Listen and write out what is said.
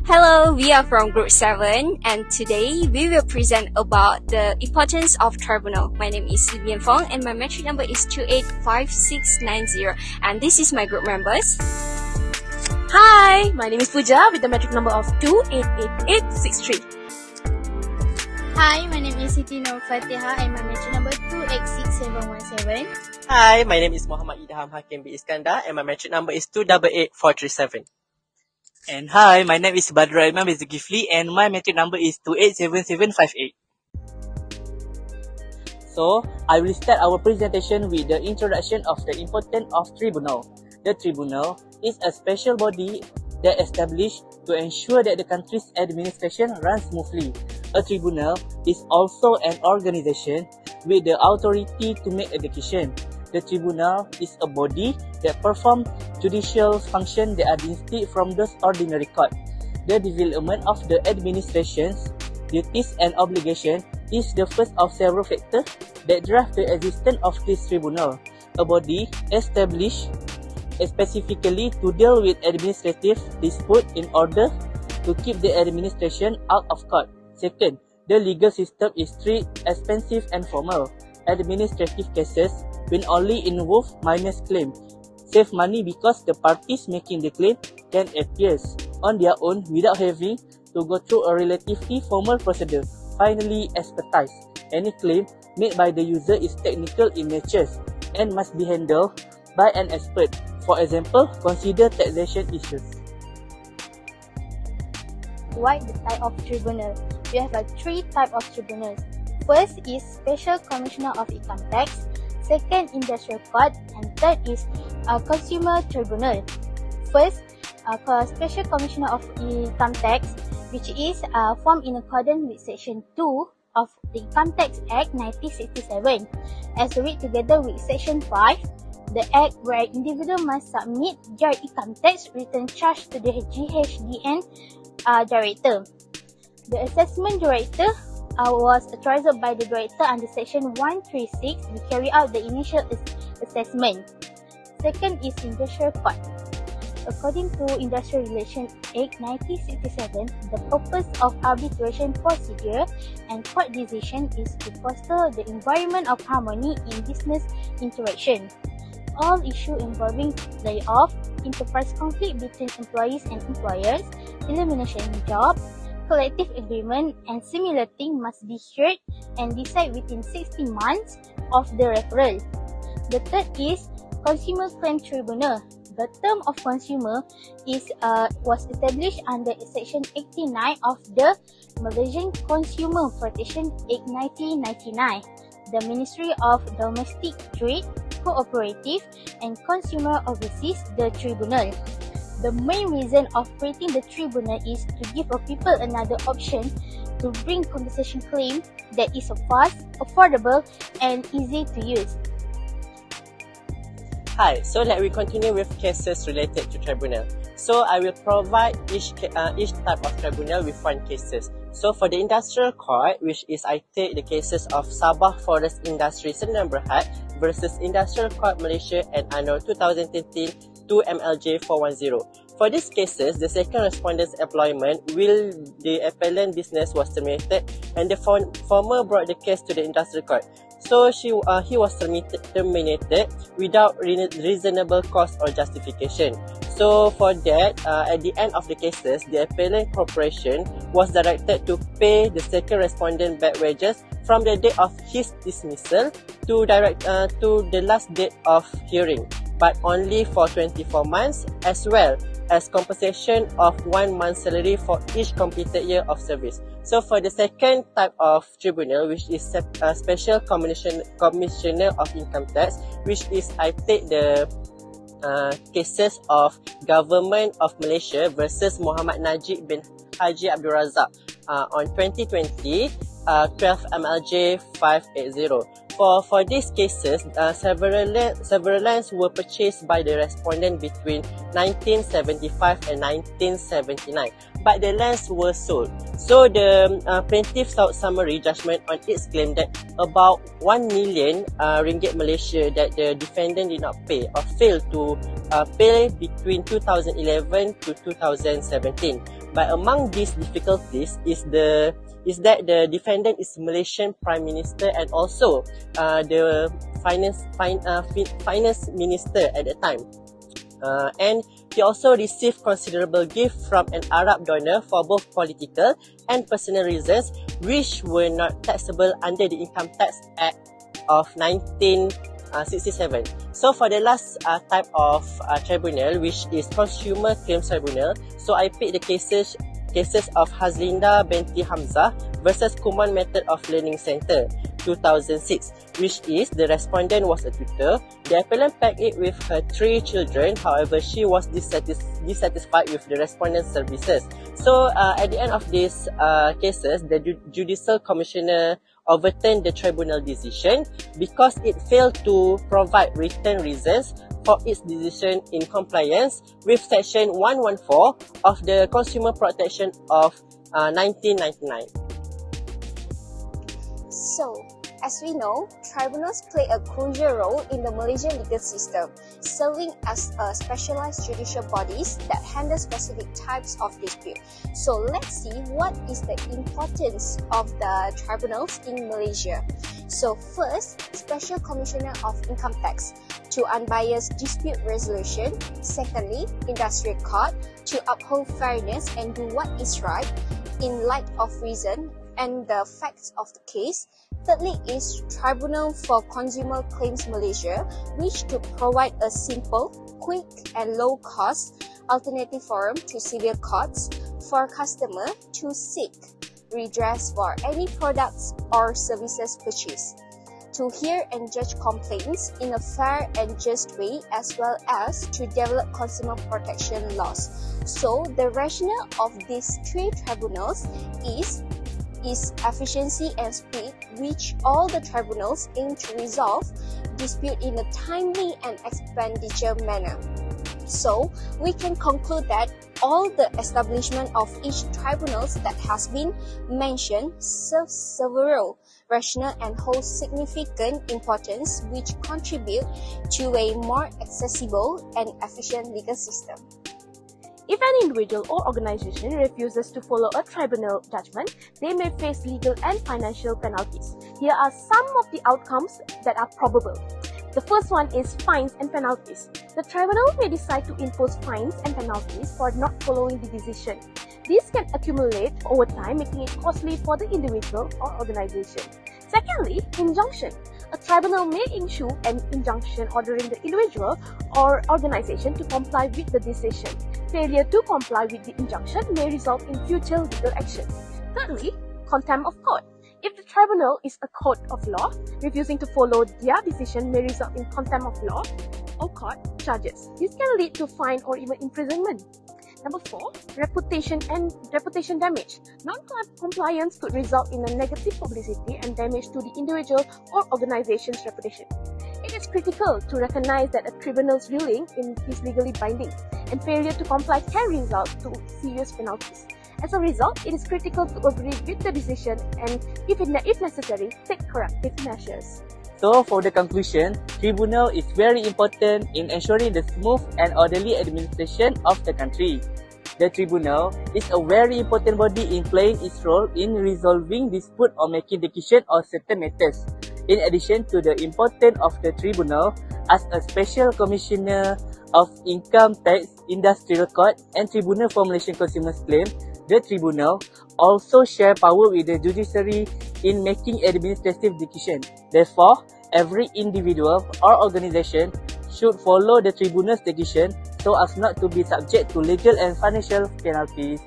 Hello, we are from Group 7 and today we will present about the importance of tribunal. My name is Vivian Fong and my metric number is 285690 and this is my group members. Hi, my name is Pooja with the metric number of 288863. Hi, my name is Siti Nur Fatiha and my metric number 286717. Hi, my name is Muhammad Idham Hakim B. Iskandar and my metric number is 288437. And hi, my name is Badrul Imam Zulkifli and my metric number is 287758. So, I will start our presentation with the introduction of the importance of tribunal. The tribunal is a special body that established to ensure that the country's administration runs smoothly. A tribunal is also an organization with the authority to make a decision. The tribunal is a body that performs judicial functions that are distinct from those ordinary court. The development of the administration's duties and obligations is the first of several factors that drive the existence of this tribunal, a body established specifically to deal with administrative disputes in order to keep the administration out of court. Second, the legal system is strict, expensive and formal. Administrative cases will only involve minor claims. Save money because the parties making the claim can appear on their own without having to go through a relatively formal procedure. Finally, expertise. Any claim made by the user is technical in nature and must be handled by an expert. For example, consider taxation issues. What the type of tribunal? We have three types of tribunals. First is Special Commissioner of Income Tax, second Industrial Court, and third is Consumer Tribunal. First, Special Commissioner of Income Tax, which is formed in accordance with Section 2 of the Income Tax Act 1967, as read together with Section 5, the Act where individual must submit their income tax return charge to the GHDN Director. The Assessment Director was authorized by the Director under Section 136 to carry out the initial assessment. Second is Industrial Court. According to Industrial Relations Act 1967, the purpose of arbitration procedure and court decision is to foster the environment of harmony in business interaction. All issues involving layoff, enterprise conflict between employees and employers, elimination job, collective agreement, and similar things must be heard and decided within 60 months of the referral. The third is Consumer Claim Tribunal. The term of consumer was established under Section 89 of the Malaysian Consumer Protection Act 1999. The Ministry of Domestic Trade, Cooperative and Consumer oversees the tribunal. The main reason of creating the tribunal is to give people another option to bring compensation claim that is fast, affordable and easy to use. Hi, so let me continue with cases related to tribunal. So I will provide each type of tribunal with one cases. So for the industrial court, which is I take the cases of Sabah Forest Industry Sdn Bhd versus Industrial Court Malaysia and Anno 2013 2 MLJ 410. For these cases, the second respondent's employment will the appellant business was terminated and the former brought the case to the industrial court. So he was terminated without reasonable cause or justification. So for that, at the end of the cases, the appellant corporation was directed to pay the second respondent back wages from the date of his dismissal to the last date of hearing, but only for 24 months, as well as compensation of 1 month's salary for each completed year of service. So for the second type of tribunal, which is Special Commissioner of Income Tax, which is I take the cases of Government of Malaysia versus Muhammad Najib bin Haji Abdul Razak on 2020, 12 MLJ 580. For these cases, several lands were purchased by the respondent between 1975 and 1979, but the lands were sold. So the plaintiff sought summary judgment on its claim that about 1 million ringgit Malaysia that the defendant did not pay or failed to pay between 2011 to 2017. But among these difficulties is that the defendant is Malaysian Prime Minister and also the finance minister at the time. And he also received considerable gift from an Arab donor for both political and personal reasons, which were not taxable under the Income Tax Act of 1967. So for the last type of tribunal, which is Consumer Claims Tribunal, so I picked the cases of Hazlinda binti Hamzah versus Kuman Method of Learning Center 2006, which is the respondent was a tutor. The appellant packed it with her 3 children. However, she was dissatisfied with the respondent's services. So at the end of these cases, the Judicial Commissioner overturned the tribunal decision because it failed to provide written reasons for its decision in compliance with Section 114 of the Consumer Protection of 1999. So, as we know, tribunals play a crucial role in the Malaysian legal system, serving as a specialized judicial bodies that handle specific types of dispute. So let's see what is the importance of the tribunals in Malaysia. So first, Special Commissioner of Income Tax to unbiased dispute resolution. Secondly, Industrial Court to uphold fairness and do what is right in light of reason and the facts of the case. Thirdly is Tribunal for Consumer Claims Malaysia, which to provide a simple, quick and low-cost alternative forum to civil courts for customer to seek redress for any products or services purchased, to hear and judge complaints in a fair and just way, as well as to develop consumer protection laws. So the rationale of these 3 tribunals is efficiency and speed, which all the tribunals aim to resolve dispute in a timely and expenditure manner. So we can conclude that all the establishment of each tribunals that has been mentioned serves several rational and hold significant importance, which contribute to a more accessible and efficient legal system. If an individual or organization refuses to follow a tribunal judgment, they may face legal and financial penalties. Here are some of the outcomes that are probable. The first one is fines and penalties. The tribunal may decide to impose fines and penalties for not following the decision. These can accumulate over time, making it costly for the individual or organization. Secondly, injunction. A tribunal may issue an injunction ordering the individual or organization to comply with the decision. Failure to comply with the injunction may result in future legal action. Thirdly, contempt of court. If the tribunal is a court of law, refusing to follow their decision may result in contempt of law or court charges. This can lead to fine or even imprisonment. Number 4, reputation damage. Non-compliance could result in a negative publicity and damage to the individual or organization's reputation. It is critical to recognize that a tribunal's ruling is legally binding, and failure to comply can result to serious penalties. As a result, it is critical to agree with the decision and, if necessary, take corrective measures. So for the conclusion, tribunal is very important in ensuring the smooth and orderly administration of the country. The tribunal is a very important body in playing its role in resolving dispute or making decision on certain matters. In addition to the importance of the tribunal as a special commissioner of Income Tax, Industrial Court and Tribunal for Malaysian Consumers Claim, the tribunal also share power with the judiciary in making administrative decisions. Therefore, every individual or organization should follow the tribunal's decision so as not to be subject to legal and financial penalties.